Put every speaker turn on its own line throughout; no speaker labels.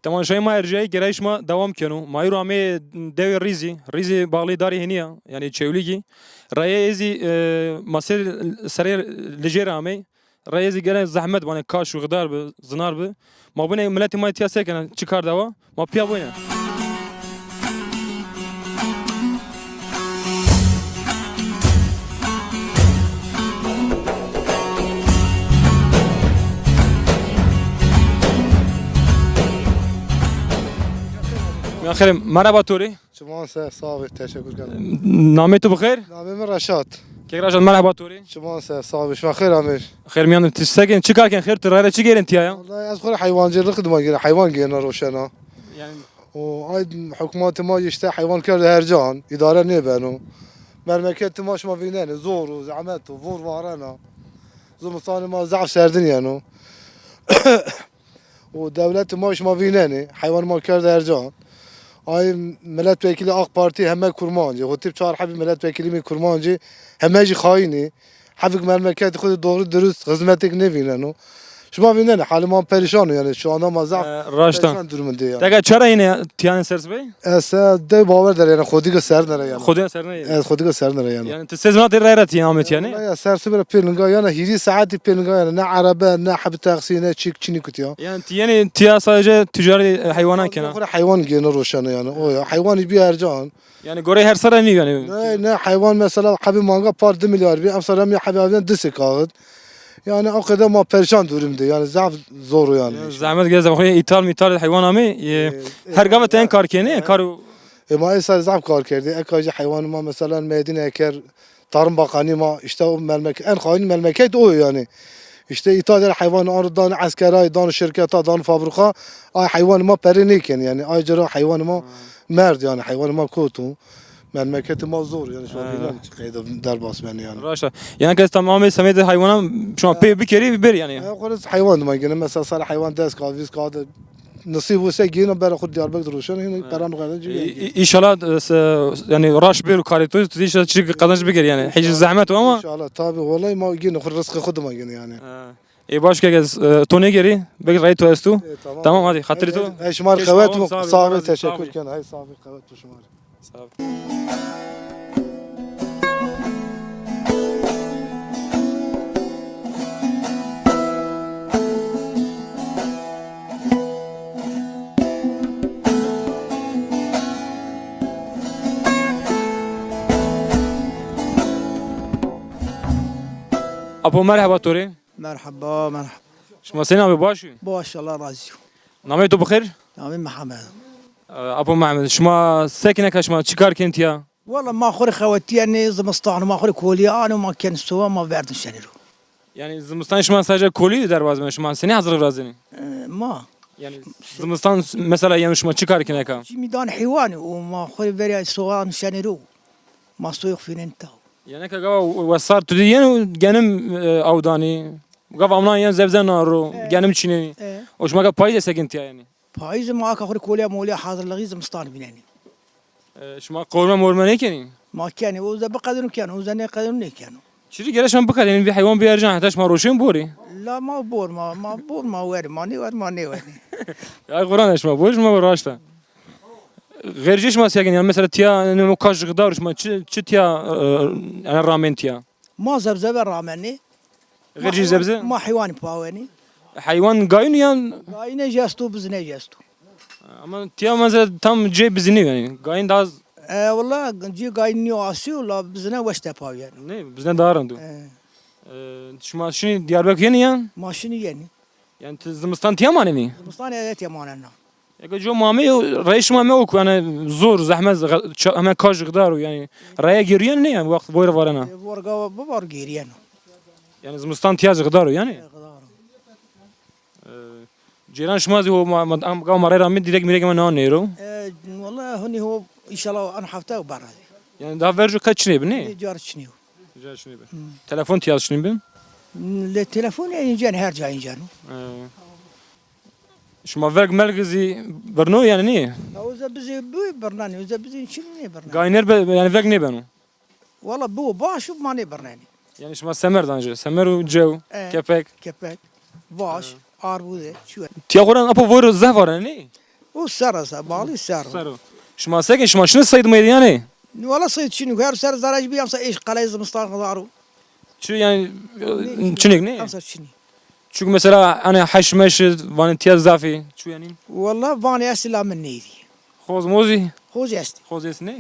تماشای ما ارجعی گرایش ما دوام کنو مای رو همه دوی ریزی باقی داری هنیا یعنی چولیگی رای ازی مسیر سری لجیر همه رای ازی گره زحمت بانه کاش و غدار به زنار به ما بینه ملتی ما تیاسه کنه چی کار دوا ما پیا بینه خیر مرحبا توری
شما سه صاحب تشکر کنم
نامی تو بخیر
نامم من رشاد
که رشاد مرحبا توری
شما سه صاحبش و خیر همش
خیر میان تشتگین چی کار کن خیر تراره چی گیرن تیا
والله از خور حیوان جر خدمه گیره حیوان گیرنا روشنا
یعنی
و اید حکومت ما یشته حیوان کرده هر جان اداره نیبنو مملکت ماش ما فينان زور و زعمت و فور وارنا زمستان ما ضعف سردني يعني ودولت ماش ما فيناني حيوان ما کرده هر جان آی ملت وکیل آق پارتی همه کرمانجی خودتی چهار حبی ملت وکیلی می کرمانجی همه جی خاینی حبک مملکت خود دور درست خدمتک نوینن شما ببینن حال ما پریشانه یعنی شو آنها ما ضعف
راشتان
durumunda yani.
دیگه چرا اینه تیان سرس بی
اسا ده باور داره yani خودی که سر نره yani.
خودی سر نه
از خودی که سر نره yani.
یعنی تسمعات رایت یامت یعنی
یا سر سبر پیلنگا yani هیری ساعتی پیلنگا yani نه عربه نه حب تاکسی نه چیک چینی کتیا.
یعنی تیا sadece ticari hayvanat کنه
خود حیوان گینه روشنه yani. او حیوانی بی هر جان.
یعنی گوره هر سر نی یعنی
نه حیوان مثلا حبی مانگا پار 2 milyar بی امسال می حبی آدم دست کاغد yani o kadar ma perişan durumda yani zaf zor yani.
زحمت گذار خوی ایتال حیوان همی هر گاوت این کار کنه کارو
ما اسا zaf kar کرده اکاجی حیوان ما مثلا Medine Eker Tarım Bakanı ma işte o memleket en hain memleket o yani. İşte İtalya hayvan aradan askeray dan şirketa dan fabrika ay hayvan ma periniken yani ay cera hayvan ma merd yani hayvan ma kotu memleket ma zor yani şu an bilmem derbas ben yani.
راشا یعنی که تمام سمت حیوانات شما پی بکری بر یعنی
خلاص حيوان ما قلنا مثلا صار حيوان داس كافيس كاد نصيب وسجينا برا خد ديار بقدر وشان هنا برا نغادر
inşallah yani raş bir karito تديش تشي قدنش بكر يعني حيج الزحمات
ان
وما
شاء الله طابي والله ما قلنا خد رزق خد ما قلنا يعني
اي باش كاز توني جري بقى رايتو استو تمام هذه خاطرتو
ايش مال خوات صعب تشكر كان هاي صعب خوات وشمال
ابو مرحبا توري
مرحبا مرحبا
شما سينا باشي
باش الله رازي
نامي تو بخير
نعم محمد
ابو محمد شما ساكنك شما تشكار كنت يا
والله ما خوري خواتي يعني زمستان ما خوري كولي انا وما كان سوا ما بعرف نشنرو
yani زمستان شما sadece koli dervaz شما seni hazır razini
ما
yani زمستان mesela yani şuma çıkarken ka
في ميدان حيواني وما خوري بري سوا نشنرو ما سوق فين انت
yani ka gava wasar tudiyen genim avdani gava amnan yani zevzen naro genim çini o şuma ka payda sekinti yani
بايز ما خوري كولي مولي حاضر لغي زمستان بيناني
şuma kovma morma ne keni
ما كان وذا بقدر كان وذا ne قدر ne كانوا
çiri gele şam bakar yani bir hayvan bir ercan hataş ma roşun bori
لا ما بور ما بور ما وير ما ني ما ني
ya Kur'an eşma boş ma raşta غيرجيش ما ساكن يعني مثلا تيا انه كاش غدارش ما تشي تيا انا رامين تيا
ما زبزبه رامني
غيرجي زبزه
ما حيوان باواني
حيوان قاين يعني
قاينه جاستو بزنه جاستو
ama تيا مثلا tam جي بزني يعني قاين داز
والله جي قايني واسي ولا بزنه واش تباو يعني
ne bizden daha randu şuma şimdi Diyarbakır yeni ya
ماشيني يعني
yani Zimistan tiya mani mi
مستاني ايات يماننا
ya jo mami reis mami oku yani zor zahmet hemen kaç gıdar yani raya giriyor ne yani vakit boyra varana
ورقه ببر جيريان
yani Zimistan tiya gıdar yani Ceylan şmazi o am gav marayra mi direkt mirek men nero
والله هني هو ان شاء الله انا حفتها وبرا
yani daha vercu kaç ne ne
جار شنو
telefon tiya şunu bin
التليفون يعني جاني هر جاي جانو
şuma verg melgizi berno yani ne
وذا بزي بو برناني وذا بزي شنو ني برناني
gayner yani verg ne benu
والله بو باش ما ني برناني
yani şuma semer danje semer u cev kepek
كبك باش اربوده شو
tiya kuran apo voru zah var ne
O sarasa bağlı sar.
Saro. Şma sekin şma şunu saydım yani.
Valla sayı şunu her ser zaraj bir amsa eş kalay zımstan kadaru.
Şu yani çünkü ne?
Amsa şunu.
Çünkü mesela hani haşmeş van tiyaz zafi. Şu yani.
Valla vani asla min neydi.
Xoz mozi.
Hoş yasti.
Xoz es ne?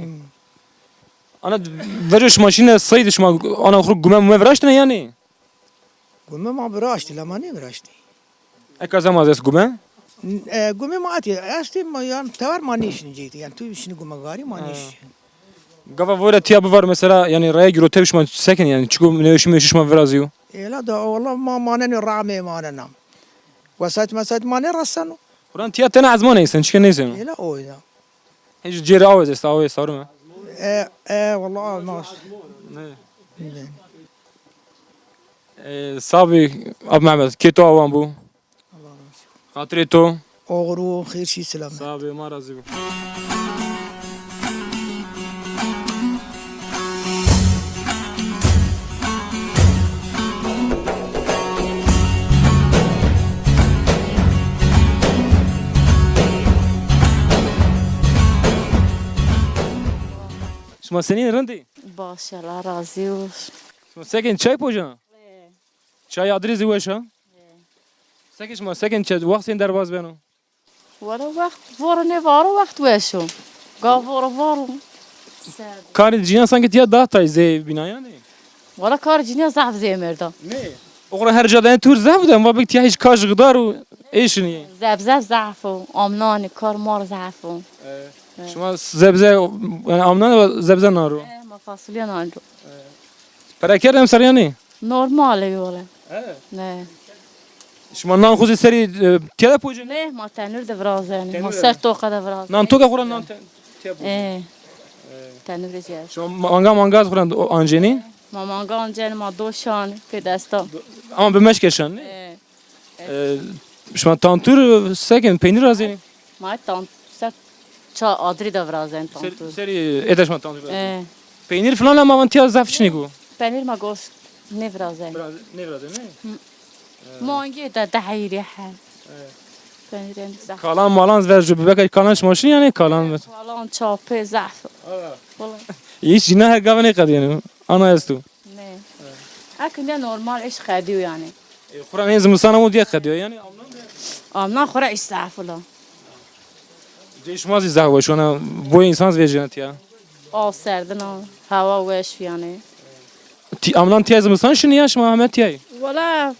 Ana veriş maşine saydı şma ana khur gumem mevraştın yani.
Gume ma biraştı lama ne biraştı.
Ekazamaz es gumem.
Gume ma ati asti ma yani tavar ma nişin ceydi. Yani tu işini gume gari ma niş.
Gava böyle tiya var mesela yani raya giro tevşma sekin yani çünkü nevşime şişma veraziyo.
Ela da valla ma manen rame manen nam. Vasat masat manen rassanu.
Kuran tiya tane azman eysen çünkü neysen.
Ela oyda.
Hiç ceri avaz es avaz sarma.
Valla nas.
Sabi Ab Mehmet keto avan bu. Hatırı to.
Oğru xirşi selam.
Sabi marazi bu. Şma senin rındi.
باشه الله راضی باش
Şma sekin çay poja. Çay adresi veşa. Sekin şma sekin çay vaktin derbaz beno.
ولا وقت وارو نه وارو وقت وشو قا وارو وارو
Kari cihan sanki tiya daha tayze bina yani.
ولا کار جنیا ضعف زي مردا
Ne? Oğra her caden tur zavden va bik tiya hiç kaş gıdar o eşini.
زب زب ضعفو آمنان کار مار ضعفو
Şma zebze yani amnan ve zebze naru.
ما فاصله نانجو
Peraker em ser yani.
نورماله ولا نه
Şma nan khuzi seri tiya da poja.
نه ما تنور ده براز يعني ما
تنور.
سر توقه ده براز
Nan toka kuran nan tiya bu.
ايه تنور جاش
Şma mangaz kuran anjeni.
ما مانگان جن ما دو شان که دستا
Ama bemeş keşan.
ايه
Şma tantur sekin peynir azeni.
ما تان سر çا adri de براز يعني تان
Seri edeşma tantur.
ايه
Peynir falan ama van tiya zaf çini bu.
peynir ma gost ne براز يعني
Biraz ne biraz ne?
مانگی ده دهیری حل peynir yani زعف
Kalan malan verci bebek kalan şmaşın yani kalan.
والان چاپه زعف والله
Hiç yine her gavane kad yani. Ana estu.
نه اكن ده نورمال ايش خديو يعني
Kur'an en zımısana mı diye kad yani.
امنا خورا ايش زعف ولا
Değişmez izah var şu an bu insan vecinat ya.
آ سردن هوا وش يعني
Amlan tiya zımısan şunu yaş Muhammed tiya.
ولا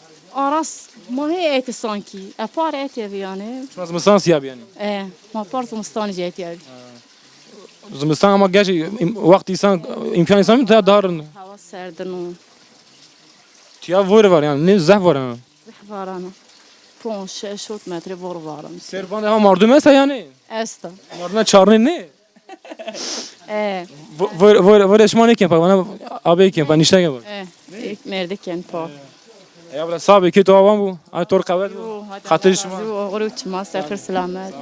آراس ما هي ايت سانكي ابار ايت يعني
Şuna zımısan siyab yani.
ايه ما بارت مستاني جيت يعني
Zımıstan ama gerçi vakti insan imkan insan mı daha darın.
هوا سردن و
Tiya var yani ne zah var yani.
بحبارنا 5 6 متر بور بارم
Serban daha mardum esa yani.
استا
Marduna çağırın ne?
ايه
Var eşman iken bana abi iken ben işte gel.
ايه مردك كان با
Ya bla sabi ki to avan bu. Ay tor kavet. خاطر شما.
غروت ما سافر سلامات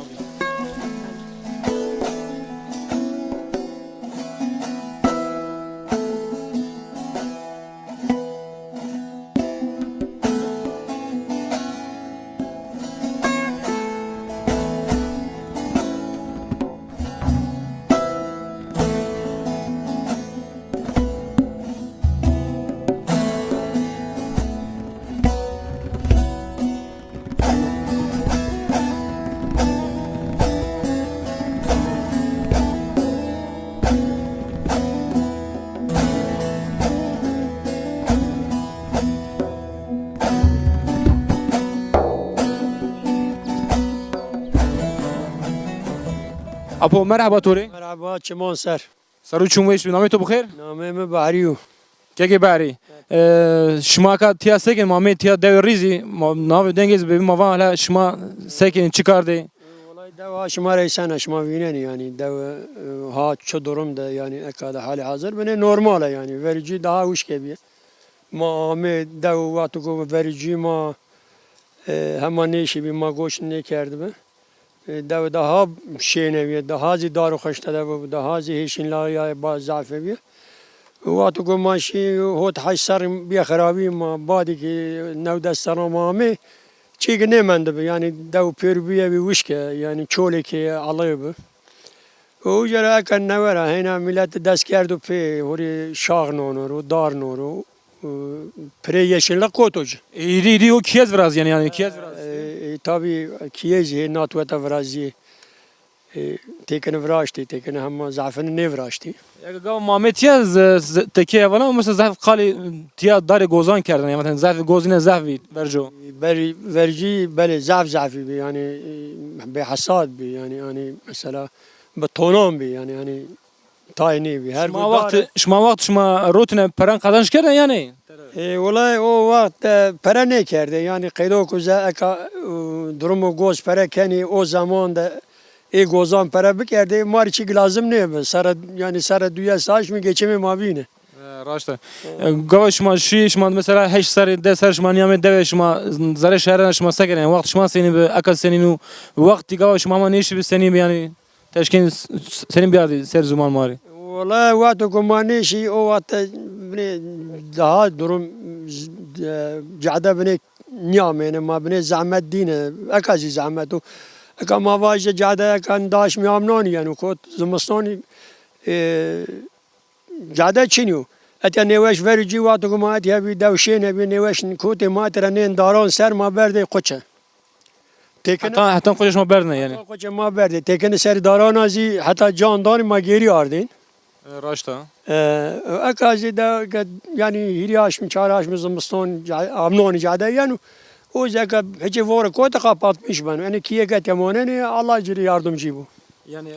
Apo merhaba Tori.
مرحبا چمان سر
Saru çumveş name to bixir.
نامه من بحریو
Keke bari. Şma ka tiya sekin mame tiya dev rizi nav dengiz be ma hala şma sekin çıkardı.
والله دو شما رئیسان شما وینن یعنی دو ها چه درم ده یعنی اکاد حال حاضر بنه نورماله یعنی ورجی daha hoş gibi ما همه دو وقت کو ورجی ما همان نیشی بی ما گوش نکرد به دو daha شینویه daha زی دارو خشته دو daha زی هیشین لا یا با ضعفه بی وقت کو ماشی هوت حش سر بیا خرابی ما بعدی که نو دستان ما همه چیک نمی‌مانده بی یعنی دو پیرویه بی وشکه یعنی چولی که علیه بی او جرا کن نوره هینا ملت دست کرد و پی هوری شاغ نونور و دار نور و پری yeşillik kotuj.
İri o kiyez biraz yani kiyez biraz.
Tabi kiyezi natuveta vrazi tekene vraşti tekene hem zafını ne vraşti.
Ya gav Mehmet ya tekiye valla mesela zaf kali tiya dar gozan kerdin yani mesela zaf gozine zafvi verjo.
Verci beli zafi bi yani be hasad bi yani mesela betonam bi yani tayini bi her
şma vakit şma rotine paran kazanç kerdin yani.
Olay o vakit para ne kerdi yani kaydo kuza eka durumu goz para keni o zaman da gozan para bikerdi marçı lazım ne be sara yani sara dünya saç mı geçemi mavine.
Raşta. Gav şma şma mesela heş sar de sar şma niyame deve şma zare şehre şma sakın yani vakit şma seni be akal senin vakti gav şma ma neşi be seni yani teşkin senin bir adı ser zaman mari.
Vallahi vakti kumanişi o vakti daha durum cada bine niyamene ma bine zahmet dine akazi zahmet o kama vajde cada kan daş miyamnoni yani kot zımstani cada çiniyor. Ete neveş verici vakti kumanit ya bir devşene bir neveş kote materanen daran ser ma berde koça.
Hatta koca şma berne yani.
Koça ma berde tekene ser daran azi hatta candan ma geri ardın.
Raşta.
Akazi da yani hiri aşmı çare aşmı zımston amnoni cada yani o zeka hiç vora kota kapatmış ben. Yani kiye katemone ne Allah ciri yardımcı bu.
Yani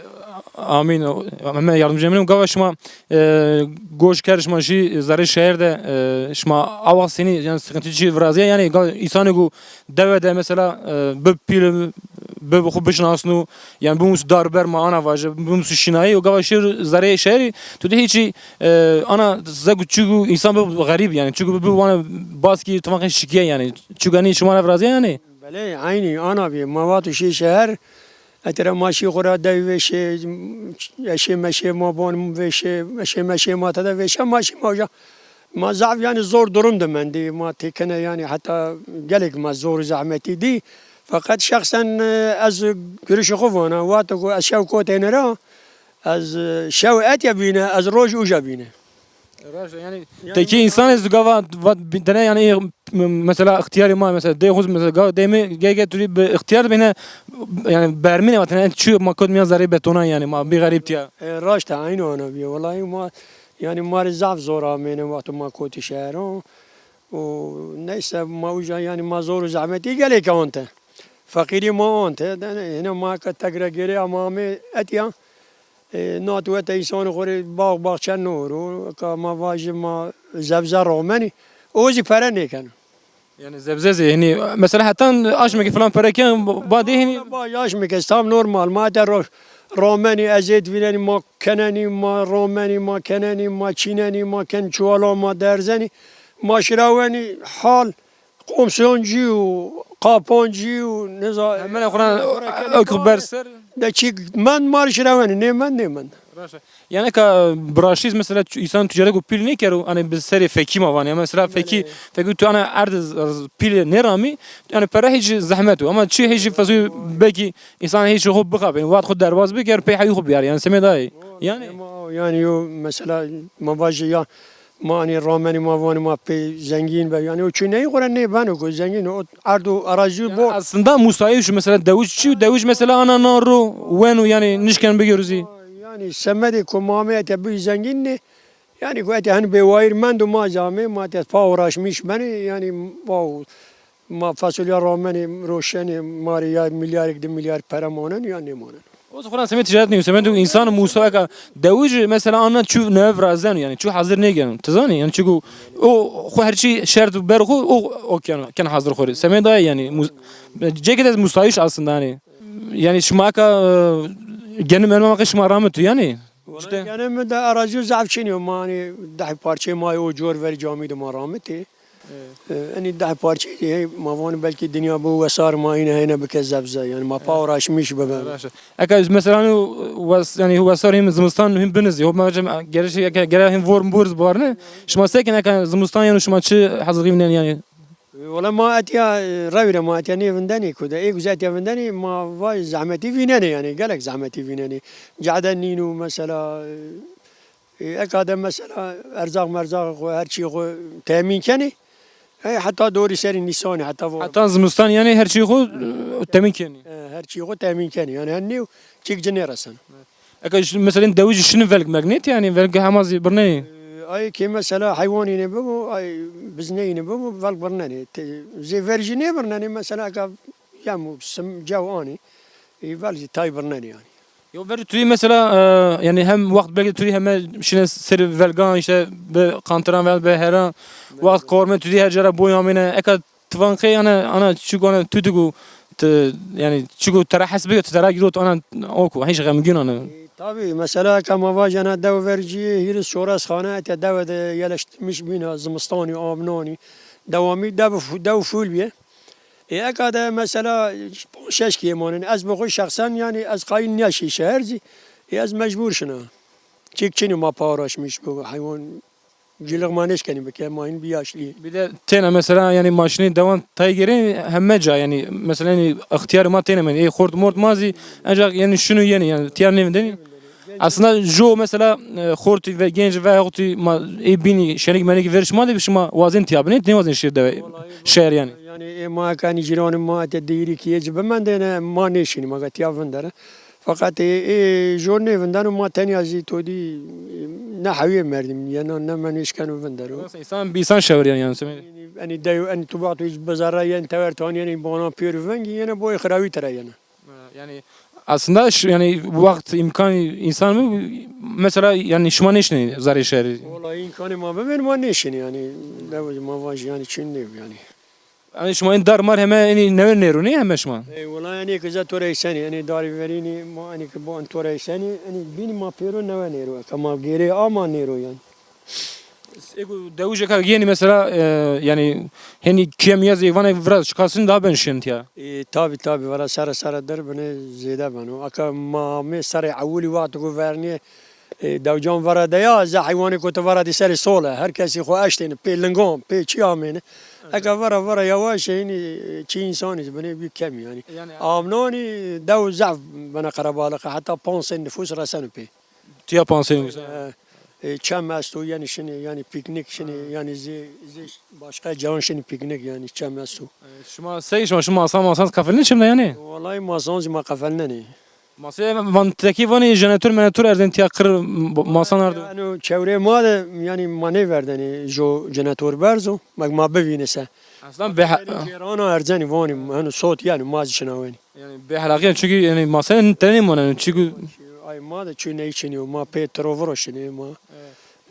amin. Ama yardımcı eminim gav şma goş kerşma şi zare şehirde şma avak seni yani sıkıntıcı vrazia yani gav insanı gu devede mesela bepil به خوب بشناسنو یعنی بموس دار بر ما آنا واجه بموس شنایی و گواشیر زره شهری تو ده هیچی آنا زگو چگو انسان به غریب یعنی چگو به وانه باز کی تو ماکن شکیه یعنی چگانی شما نفرازی یعنی
بله عینی آنا بی مواد شی شهر اتر ماشی خورا دویش اشی مشی ما بون وش اشی مشی ما تدا وش ماشی موجا ما ضعف yani zor durumda mendi ma tekene yani hatta gelek ma zor zahmeti di fakat şahsen az görüşü kuvana vato az şev kotenera az şev et yabine az roj ujabine.
Yani teki insan ez gava dene yani mesela ihtiyarı ma mesela de huz mesela gav demi gege turi be ihtiyar bine yani bermine vatan şu ma kod miyaz zari betona yani ma bir garip tiya.
Raşta aynı ona bi vallahi ma yani mar zaf zor amene vato ma koti şehro o neyse ma uja yani ma zor zahmeti gelek onte. Fakiri ma onte hena ma ka tagra gere amame etya ناتوات إنسان خوري باغ باغچه نورو كما واجب ما زبزة روماني اوزي para ne kan.
Yani zebzezi yani mesela hatta aşmaki falan pereken badi hani
aşmaki tam normal ma der romani ezet vileni ma kenani ma romani ma kenani ma çinani ma ken çuvala ma derzeni ma şiravani hal komşoncu kaponcu neza
hemen Kur'an okberser
da çık man marşiravani ne man.
Yani ka braşiz mesela insan tüccara ku pil ne kero hani biz seri feki ma yani mesela feki tu ana ard pil ne rami yani para hiç zahmet ama çi hiç fazla belki insan hiç hob bıkab yani vaat khud derbaz beker pey hayu hob yani seme dai
yani yo mesela mavaji ya mani romani mavani ma pe zengin ve yani o çineyi kuran ne ben o zengin o ardu arazi bu
aslında musayif şu mesela davuç mesela ana naru wenu yani nişken begörüzi
yani semedi kumamiyet bu zengin ne yani kuvveti hani bevair men do ma zame ma te pa uğraşmış beni yani ma fasulye romani roşeni mariya milyar para monen yani monen.
O zaman semet ticaret ne semet insan Musa ka davuç mesela ana çu ne vrazan yani çu hazır ne gelin tazani yani çünkü o her şey şart berhu o kan hazır khori semet da yani ceket musayif aslında yani şmaka genim elma kışma rahmetu yani
işte yani de aracı zavçiniyor mani daha parça may o jor ver camide ma rahmeti yani daha parça mavan belki dünya bu vesar mayine hene bekezzabza yani ma pa uğraşmış bebe
akaz mesela yani هو صار هم زمستان هم بنزي هو ما جرش جرا هم فورم بورز بارنه شما ساكن اكا زمستان يعني شما چه حضرين يعني
ولا ما أتيا رويرة ما أتيا نيفندني كده إيه جزء نيفندني ما واي زعمتي فيناني يعني قالك زعمتي فيناني قاعد نينو مثلا أكاد مثلا أرزاق مرزاق وهرشي تأمين كني حتى دوري سري نيساني حتى
Hatta zimistan yani her şeyi ko temin keni.
هرشي تأمين كني يعني هنيو تيك جنيرسن
Eka mesela devuj işini velg magnet yani velg hamazi birne.
أي كي مثلا حيواني نبغو أي بزني نبغو فالبرناني زي فيرجيني برناني مثلا كا يامو سم جواني يفالجي تاي برناني يعني
Yo ver tüy mesela yani hem vakt belki tüy hem şine seri velgan işte be kantran vel be hera vakt korme tüy her jara boyamine eka tvanke yani ana çugo tüdügu yani çugo tara hasbe tara girot ana oku hiç gamgün ana.
طبعا مثلا كما واجنا دو فرجي هير الشوراس خانات دو يلشت مش بينا زمستاني آبناني دوامي دو فول بيه اكاد مثلا شش كيمانن از بقول شخصا يعني از قايل نياشي شهرزي از مجبور شنا چيك چني ما باراش مش بو حيوان جلغ مانش كني بك ما ان بياشلي
Bir de tene mesela yani maşını devam taygeri hemmeca yani mesela yani ihtiyarı ma tene men khord mord mazi ancak yani şunu yani tiyar ne deni aslında jo mesela khort ve genç ve khort ma bini şerik menik verişma de şuma vazin tiyabne ne vazin şehir şehir yani
يعني ما كان جيران ما تديري كي يجب من دنا ما نيشني ما قت يافندر فقط جورني فندر ما تاني ازي تودي نحوي مردم يعني نما نيش كانوا فندروا
insan bir insan şehir yani
يعني دايو ان تبعت بزارا يعني تورتون يعني بانا بيرفنج يعني بو خراوي ترى يعني
yani aslında yani bu vakit imkan insan mı mesela yani şuma ne işini zar şehri
والله امكاني ما بمن ما نيشني يعني لو ما واج يعني شنو يعني
yani şuma dar mar hemen yani ne nero ne hemen şuma
اي والله يعني كذا توري سني يعني داري فريني ما يعني كبو ان توري سني يعني بيني ما بيرو نو نيرو كما غيري اما نيرو يعني
Ego devuje ka yeni mesela yani hani kemiyaz evana biraz çıkarsın daha ben şent ya.
tabi tabi ورا سر سر در بني زياده بنو اكا ما مي سر عولي وقت غوفرني دوجان ورا ديا ز حيواني كنت ورا دي سر سوله هر كسي خو اشتين بي لنگون بي چيامين اكا ورا يواش يعني چي انساني بني بي كم يعني امنوني دو زعف بنا قربالق حتى 5 نفوس رسنو بي
Tu yapansın.
çam astu yani şimdi yani piknik şimdi yani başka can şimdi piknik yani çam astu.
Şuma şey şuma masan kafalın şimdi yani.
Vallahi mazon ma kafalna ne.
Masaya vantaki vani jeneratör menatör erden tiyakır masanlardı.
Yani çevre ma da yani mane verdeni jo jeneratör berzo mag ma bevinese.
Aslında be
Cerana erzeni vani hani sot yani maz şinaveni.
yani be halakı çünkü yani masanın tenim ona çünkü
Ay ma da çü ne içiniyor ma petrovro şini ma.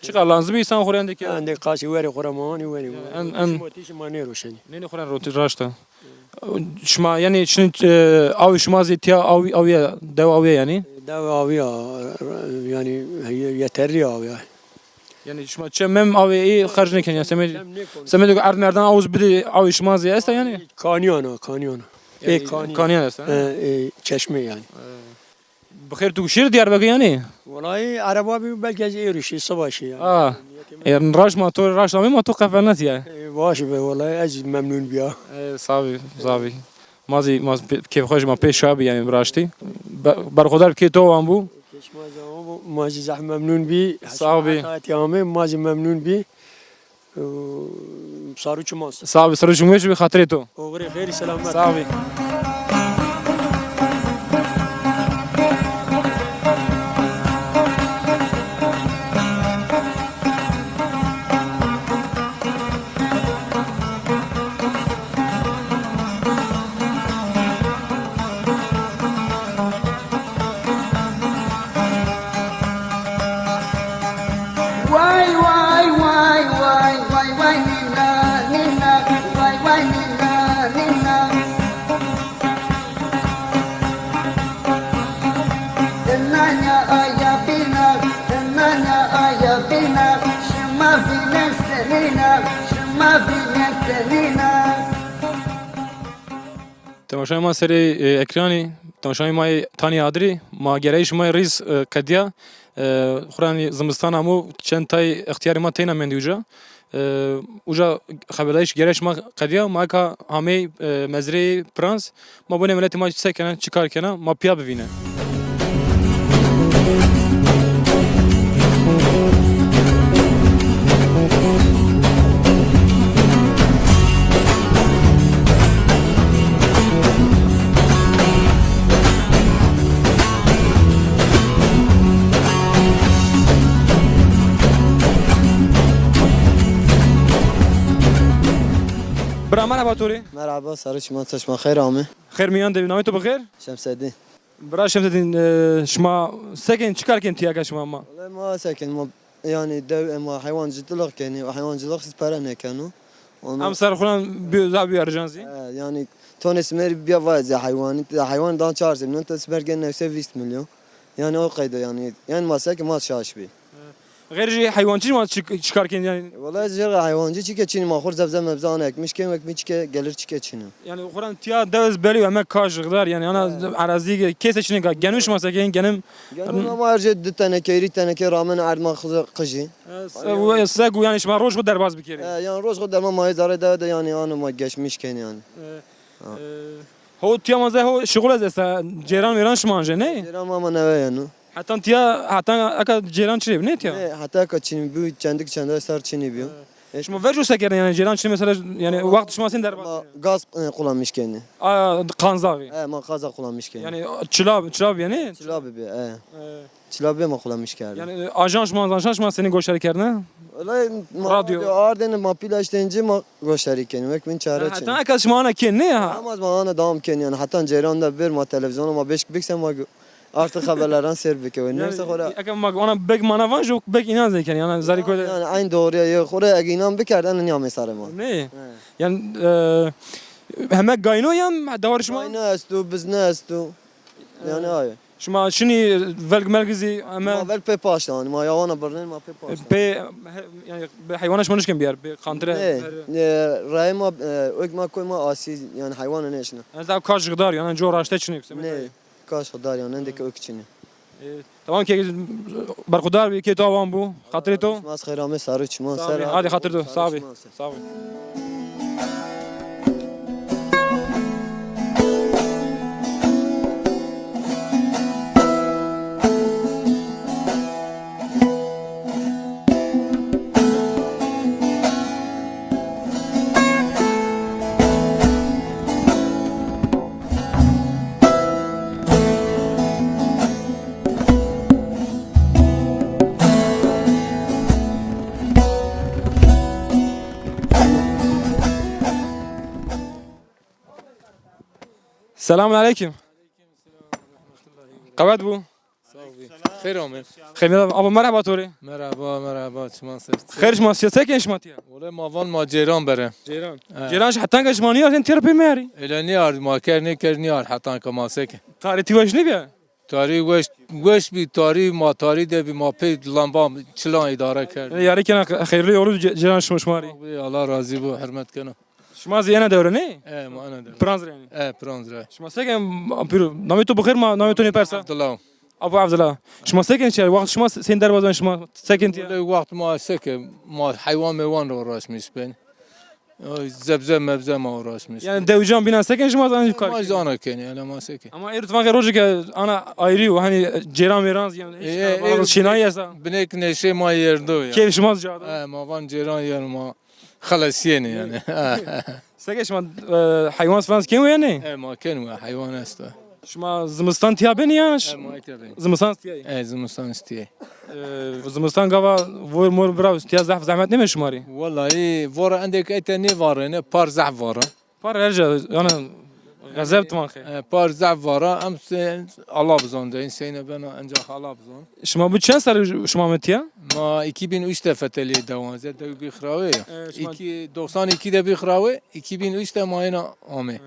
çıkar lazım bir insan khurendeki.
Ande qasi veri quramani veri.
En
Motiş manero şini.
ne khuren roti raşta. Şuma yani şimdi av şuma zetiya av ya dev av yani.
Dava avya yani yeterli avya.
Yani şuma çemem av iyi harc ne kenya semedi ard merdan avuz bir av şuma zeyasta yani.
Kanyona.
Kanyan esta.
Çeşme yani.
Bخير تقشير Diyarbakır yani.
Vallahi araba bir belki erişi savaşı yani.
Yani raş motor raş ama motor kafanat ya.
Baş be vallahi az memnun bir ya.
Sabi. Mazi keyf hoş ma peş abi yani raştı. Barkodar ki to am bu.
Keşmaz ama mazi zah memnun bir.
Sabi.
Tiyame mazi memnun bir. Saru çumaz.
Sabi sarı cümle bir hatırı to.
Oğri khayri selamet.
Sabi. تماشای ما سری اکرانی تماشای ما تانی آدری ما گرایش ما ریز کدیا خورانی زمستان همو چند تای اختیاری ما تینا من دیوجا Uca xebelayış gereş ma qediya ma ka hamê mezrê prens ma bune milletê ma sekene çıkarkene ma piya bivîne. Bra merhaba Tori.
مرحبا سر شما چشما خیر آمه
Xêr miyan devî navê tu bixêr?
شمسدین
Bra şemsedin şma sekên çıkarken tiyaka şma ma.
والله ما ساكن ما يعني دو ما حيوان جدلق يعني وحيوان جدلق سبرنا كانوا
Em ser xulan bir zabi arjanzi.
يعني تون اسمر بيا وايد حيوان حيوان دان شارج من انت سبر جن نفسه 20 مليون يعني او قيده يعني ما ساكن ما شاش بي
Gayri hayvancı mı çıkarken yani
والله جرى حيوان جي كي ما خور زبزه مبزانك مش كم مش كي gelir çıke çini
yani xulan tiya devez beli ve emek kaşıqlar yani ana arazi kese çinin geniş masaken genim
يعني ما ارجع دتنا كيري تنا كي رامن عد ما قجي
segu yani şma roş bu derbaz bikeri.
يعني روز خد ما يزار ده يعني انا ما geçmiş ken yani
Ho tiya maze ho şugul ez esa ceran veran şmanje ne?
جرى ما نوي يعني
Hatta tiya hatta aka ceran çirev ne tiya?
حتى كتشين بيو چندك چنده سر چيني بيو
Şma verjo seker yani ceran çirev mesela yani vakt şmasın derbaz.
ما gaz kullanmış kendi.
Kanzavi.
Ma gaza kullanmış kendi.
Yani çılab yani.
Çilabı be. Çilabı ma kullanmış kendi.
Yani ajans senin goşerkerne.
Olay
Radyo.
Arden ma pilaştence ma gösteri kendi. Mek min çare
Hatta
çin.
aka şmana ken ne ya?
Ama ma devam kendi yani. Hatta ceranda bir ma televizyona ma 5 biksen ma artık haberlerden ser beke. Neyse khora.
Aka mag ona bek manavan jok bek inan zeken yani zari koyda.
Yani aynı doğruya ya khora aginan bekerden niye mesare ma.
Ne? Yani hemek gayno yan davarışma.
Aynı astu bizne astu. Yani ay.
Şma şini velg merkezi ama
Ma vel pe paştan ma yavana bernen ma pe paştan.
pe yani hayvanaş manışken bir yer. Bir kantre.
رأي ما ما كل ما آسي يعني حيوان نيشنا
Yani daha kaç gıdar yani coğraşta çinik.
ne kaş خدار يعني عندك أكتشني
Tamam ki barkudar bir keto avan bu. Hatırı to.
ما خير عمي سارج ما سر
Hadi hatırı to. Sağ ol. Sağ ol. Selamun aleyküm. Kavat bu.
خير عمر
Khayr abi merhaba Tori.
مرحبا مرحبا شما سرت
Khayr şma siyaseten şmatiya.
ولا ما فان ما جيران بره
Ceyran. Ceyran hatta kaçmanıyor sen terapi meri.
الى نيار ما كر نكر نيار حتى كما سكن
Tarihi vaş ne bir?
تاري وش بي تاري ما تاري ده بي ما بي لامبام چلان اداره کرد
Yarı kena hayırlı yolu Ceyran şmari.
الله راضي بو حرمت کنه
Şma ziyana devre ne?
ايه ما انا ده
Pranz yani.
ايه برانز را
Şma seken ampir nameto bخير ma nameto ne persa.
عبد الله
Abu Abdullah. Şma seken şey vakt şma sen derbazan şma seken tiya.
ولا وقت ما سكه ما حيوان ميوان رو راس ميسبن زبزه مبزه ما راس ميس
Yani devcan bina seken şma zan
ما
yukarı.
زانا كني انا ما سكه
Ama ertvan roje ki ana ayrı hani Ceyran Meranz yani. Şinay yasa.
بنك نشي ما يردو
Keyif şmaz cada.
ايه ما فان جيران يعني ما خلص يعني يعني
Seken şma hayvan Frans kim yani?
ايه ما كان حيوان استا
Şma zimistan tiya beni ya.
ايه ما يتبين
Zimistan tiya.
ايه زمستان استيه
Zimistan gava vur mor bravo tiya zahmet ne mi şmari?
والله ايه فورا عندك انت ني فارا بار زعف فورا
Par erca yani gazep tman xey.
بار زعف فورا امس الله بزون ده انسان بنا انجا الله بزون
Şma bu çen sar şma metiya?
ما 2003 فتلي دوان زاد بيخراوي
شما-
92 ده بيخراوي 2003 ده ما هنا امي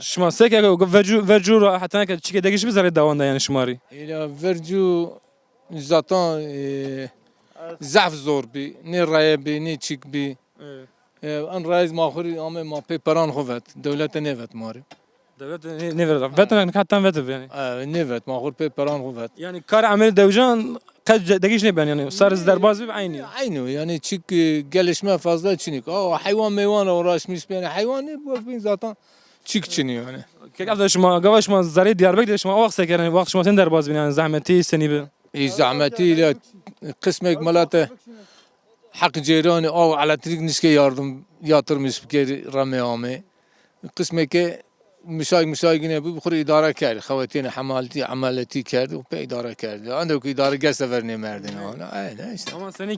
Şma seke vercu hatta ki çike degiş bir zare davanda yani şmari.
الى فيرجو زاتان زعف زور بي ني راي بي ني تشيك بي ان رايز ماخوري امي ما بيبران خوفت دولت نيفت ماري
Devlet ne verir? Vetin hatta vetir yani.
نيفت ما غور بيبران غوفت
Yani kar amel devcan kaç degiş ne ben yani sarız derbaz bir aynı.
عينه يعني تشيك قالش ما فازلا تشينيك حيوان ميوان وراش مش بين حيوان بين ذاتا تشيك تشيني يعني
Kek şuma gavaş ma zari Diyarbakır şuma o vakse yani vakit şuma sen derbaz bir yani zahmeti seni bir.
هي زعمتي لا قسمك ملاته حق جيراني او على طريق نسكي ياردم ياترمش بكير رمي عامي قسمك مشايقين ابو بخور اداره كارد خواتين عمالتي كارد و اداره كارد عندك اداره سفرني مردين انا اي işte
Ama senin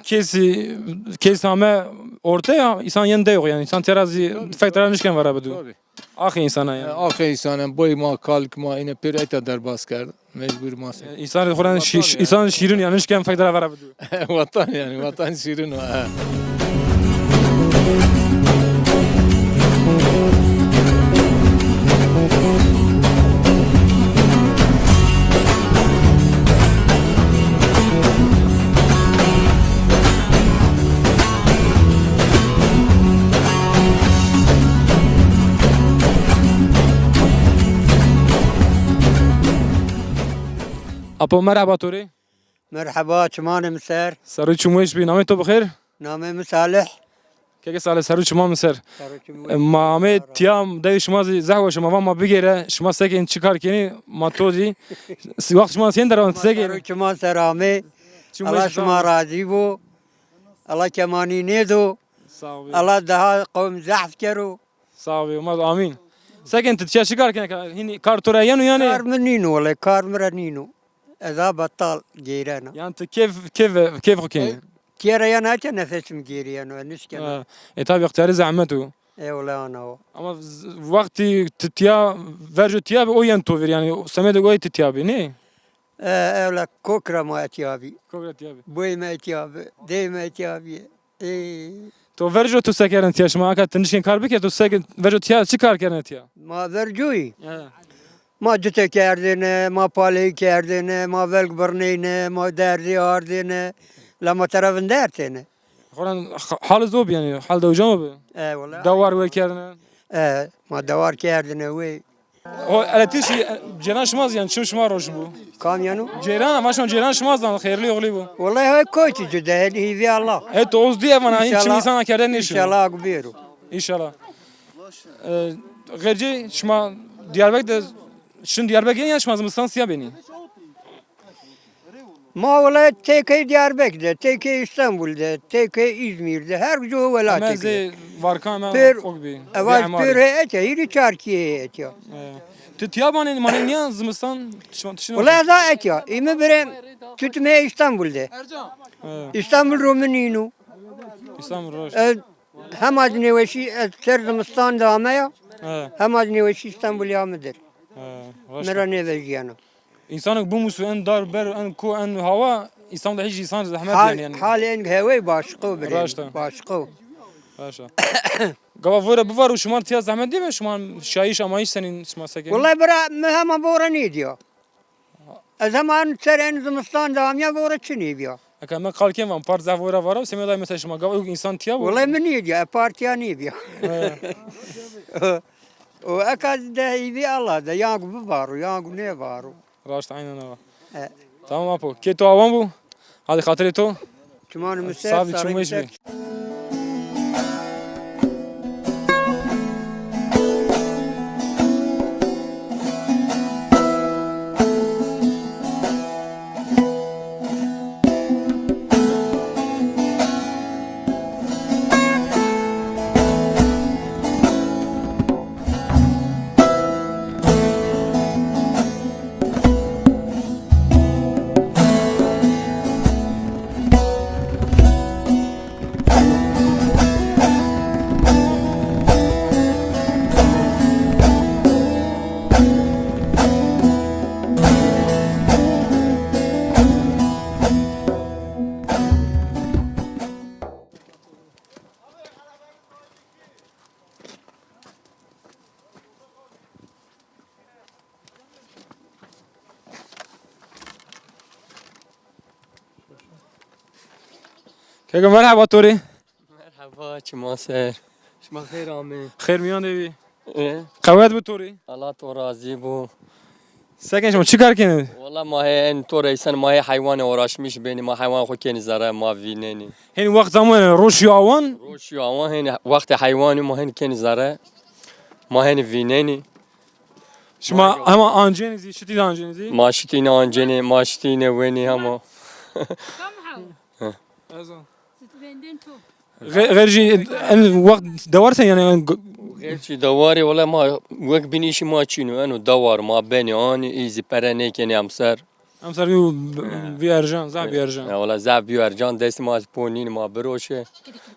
kes ama ortaya insan yanında yok yani insan terazi faktörlenmişken var abi diyor.
tabii
Ah insana yani.
آخه insanın boy ma kalk ma yine bir et derbas kard mecbur ma
İnsan Kur'an insan şirin yanlışken faktör var abi diyor.
vatan yani vatan şirin ha
Apo merhaba Tori.
مرحبا شمان مسار
Sarı çumuş bir namet bixir.
نامي مصالح
Keke sale sarı çuma mısır. Mamet tiyam de şuma zahva şuma ma bigere şuma sekin çıkarken matodi. Vakt şuma sen deran sekin.
شمان سرامي الله شما راضي بو الله كماني نيدو
Sağ ol.
الله دها قوم زحف كرو
Sağ ol. Amin. Sekin titya çıkarken hini kartora yanu yani.
كار منينو ولا كار مرنينو اذا بطال جيرانا
Yani kef okey.
كيرا يانا كان نفسم جيريانو نسكن
Tabi ihtiyarı zahmetu.
اي ولا انا هو
Ama vakti titya verjo tiyabi o yan tovir yani semede goy tityabi ne?
ولا كوكرا ما اتيابي
Kogre tiyabi.
بوي ما اتيابي دي ما اتيابي اي
To verjo tu sekerin tiya şuma akat tınışken karbi ke tu sekin verjo tiya çıkarken tiya.
ما برجوي ما جته كاردينه ما بالي كاردينه ما فلك برنينه ما داردي اردينه لما طرفن دارتينه
Kur'an halı zob yani halde hocam abi.
اي والله
Davar ve kerine.
ما دوار كاردينه وي
O eletiş cenan şmaz yani çım şmar hoş bu.
كام يانو
Ceyran ama şu an ceyran şmaz lan hayırlı yolu bu.
والله هاي كوتي جدا هي في الله
Evet oz diye bana
İnşallah-
çım insan kerden ne
ان
işi?
شاء الله كبيرو
İnşallah. Gerçi şma Diyarbakır'da şimdi Diyarbakır'ın yaşmaz mısın siyah beni?
ما والله تيكي ديار بكده تيكي اسطنبول ده تيكي ازمير ده هر جو ولا
Ama
تيكي
ze varka ama
Bir-
ok bir.
اواز بيره اتي هي تشاركي اتي
Tütya bana mani niye zımıstan tişin.
والله ذا اتي ايما بريم تتمي اسطنبول ده اسطنبول رومنينو
İslam roş.
هم از نوشی سرزمستان دامه یا
He.
هم از نوشی استانبول یا مدر
Roş.
مرا نوشیانو
İnsanın bu musu en dar ber en ku en hava İslam'da hiç insan zahmet
حال
yani.
حال این هوای باشقو بریم
راشته.
باشقو
Haşa. Gava vura bu var o şumar tiya zahmet değil mi? Şumar şayiş ama hiç senin şuma sekin.
والله برا مهما بورا نیدیو از همان سر این زمستان دامیا بورا چی نیدیو
Aka ben kalken var par zaf vura var. Semih da mesela şuma gava insan tiya bu.
والله من نیدیو پارتیا نیدیو و اکاد ده بی الله ده یانگو ببارو یانگو نیبارو
Raşta aynen öyle.
Evet.
Tamam apo. Keto avan bu. Hadi hatırı to.
چمان مسر
Sabi çumu iş bir. Kega merhaba Tori.
مرحبا چما سر شما خیر آمین
Khair miyan devi. Kavet bu tori.
Allah to razı bu.
Sekin şma çıkar kendini.
Valla ma he en to reisan ma he hayvanı uğraşmış beni ma hayvan xo keni zara ma vineni.
Hani vakt zaman roş yavan.
Roş ya ama hen vakti hayvanı ma hen keni zara ma hen vineni.
Şma ama ancenizi, şiti ancenizi.
Maşitine anceni maşitine veni ama.
Gerçi en vakt davarsan yani
Gerçi davari valla ma vak binişi ma çinu anu davar ma beni ani izi perene keni amsar.
am sarı bir erjan, zah bir erjan.
Ya valla zabiyo ercan dest ma ponin ma beroşe.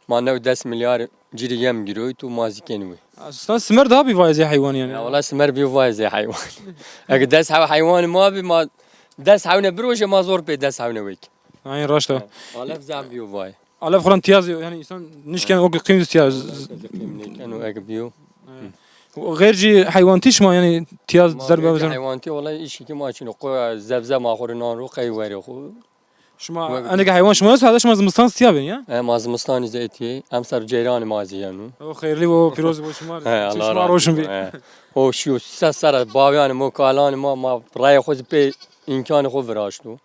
Ma nev 10 milyar ciri yem giriyor tu ma zikeni ve.
Aslında simer daha bir vaizi hayvan yani.
Ya valla smer bir vay zey hayvan. Eğer dest hava hayvan ma bi ma dest havne beroşe ma zor pe dest havne vek.
Yani raşta.
Valla zabiyo vay.
Alef kuran tiyaz yani insan nişken o kıyımız tiyaz.
Kanu ekbiyo.
Gerçi hayvan tişma yani tiyaz zarbe
Zarbe
bezan.
hayvanti valla işi ki ma çinu qoy zebze ma xorinan ro qey veri xo.
Şma anne hayvan şma nasıl hadaş mazmustan tiyabın ya.
Em azmistani zeytiye em ser ceyran maziyanu.
O hayırlı o piroz bu şma. Şma roşun bir.
O şu sesara baviyan mo kalan ma ray xoz pe imkanı xo viraştu.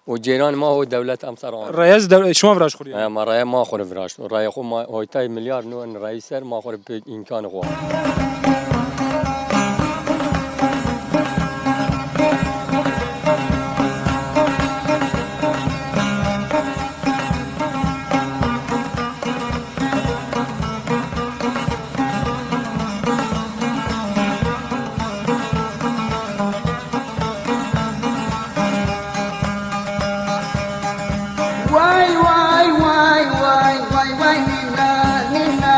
O ceyran ma o devlet em ser an.
Rayaz şma vraş kuruyor.
Ma ray ma xor viraştu. Ray xo ma hoytay milyar no en ray ser ma xor pe imkanı xo.
Why, Nina, Nina,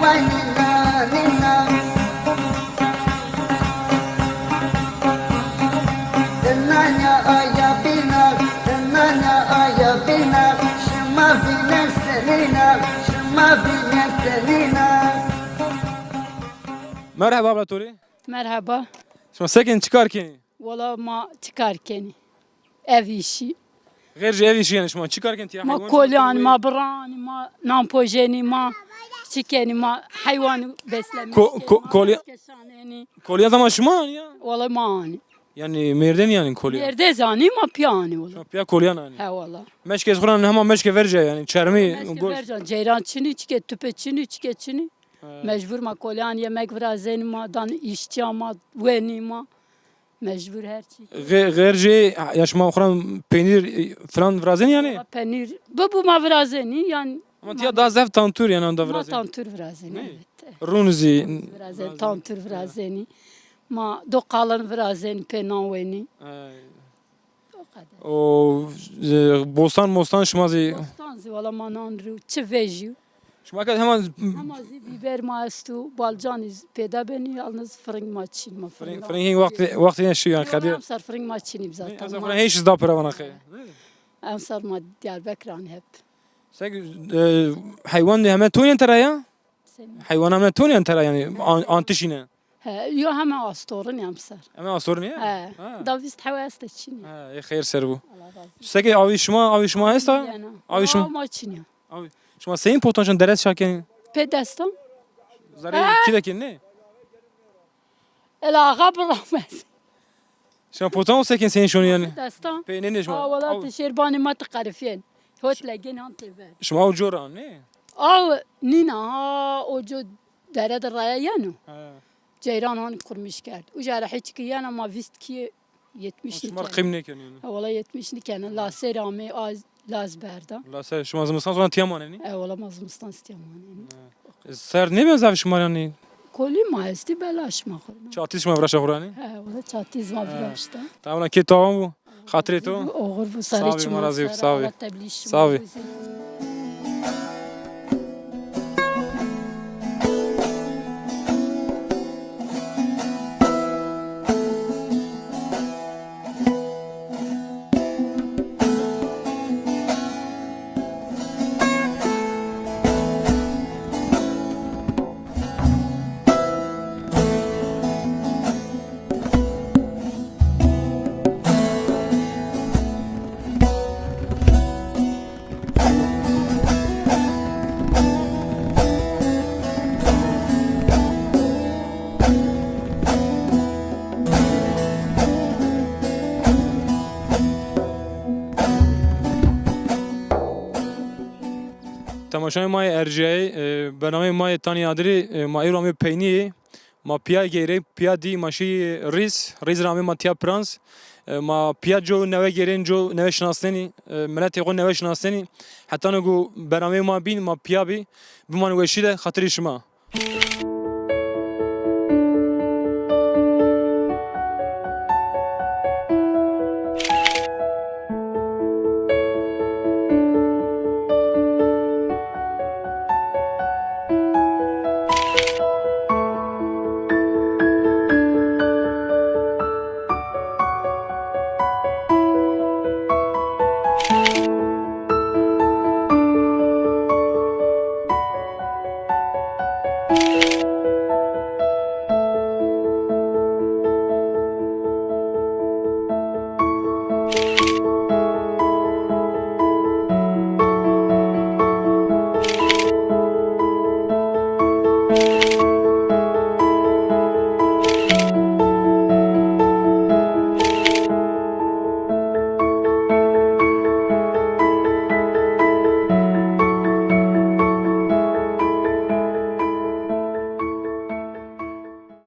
why, Nina, Nina. Nanya ayabina, nanya ayabina, shema bina selina, shema bina selina.
Merhaba abla tori.
Merhaba.
Şma sekin çıkarken.
Valla ma çıkarken ev işi.
Gerçi ev işi yani şma çıkarken tiya hayvan.
Ma kolyan, ma bran, ma nampojeni, ma çikeni, ma hayvanı beslemiş.
Kolya zaman şma ya.
Valla mani.
Yani merden yani kolya.
Yerde zani ma piyani valla.
Piya kolyan yani.
He valla.
Meşke kuran hemen meşke verce yani çermi goş.
Vercan ceyran çini çike tüpe çini çike çini. Mecbur ma kolyan yemek vrazeni ma dan işçi ama weni ma. Mecbur her şey.
Gerçi yaşma kuran peynir falan vrazen yani.
Peynir. Bu ma vrazeni yani.
Ama tiya daha zef tantur yani onda
Ma
vrazen.
tantur vrazeni evet.
Runzi.
Vrazen tantur vrazeni. Ma dokalan vrazeni penan weni. O kadar.
O bostan şmazi.
Stanzi valla manandru çiveji.
Şma kad hemen
Ama biber maastu balcaniz peda beni yalnız fırın maçin ma fırın.
فرنگی وقتی نشی yani kadir.
Am sar fırın maçini zaten.
Mesela falan hiç da para bana kay.
Am sar ma Diyarbakır'an hep.
Sen hayvan ne hemen toyun tera ya?
Senin.
Hayvan hemen toyun tera yani antişine.
He, yo hemen astorun am sar.
Hemen sorun ya.
He. Davist havasta çini.
Ha, iyi hayır ser bu.
Allah razı olsun.
Sen avi şma hesta? Avi şma.
Maçini.
Şma senin potansiyel deret şaken.
Pedestan.
Zari kidekin ne?
El ağa bırakmaz.
Şma potansiyel sekin senin şunu yani.
Pedestan.
Peynir ne şma?
Valla teşerbani ma tıkarifin. Hot legin antiver.
Şma o joran ne?
Av nina ha ojo dere de raya yanu.
Ha.
Ceyran han kurmuş geldi. Ucara hiç ki yana ma vist ki 70
Şma
niken.
kim ne yani?
Ha valla 70 niken. La serame az laz berda.
La ser şma zımsan sonra tiyaman yani.
Ha valla mazmustan istiyamani.
Ser ne benzer şma yani?
Koli ma esti belaş ma kurma.
Çatış şma vraşa kurani.
Ha valla çatiz ma blaşta.
Tamam ki tamam bu. Hatırı to.
Oğur bu
Savi,
sarı çuma.
marazi, savi.
Savi.
Savi. temaşayı may erceği bername may tani adri may rame peyni ma pia gere pia di maşi riz rame matia prans ma pia jo neve geren jo neve şnasteni millet ego neve şnasteni hatta nagu bername ma bin ma pia bi bu man weşide hatırı şma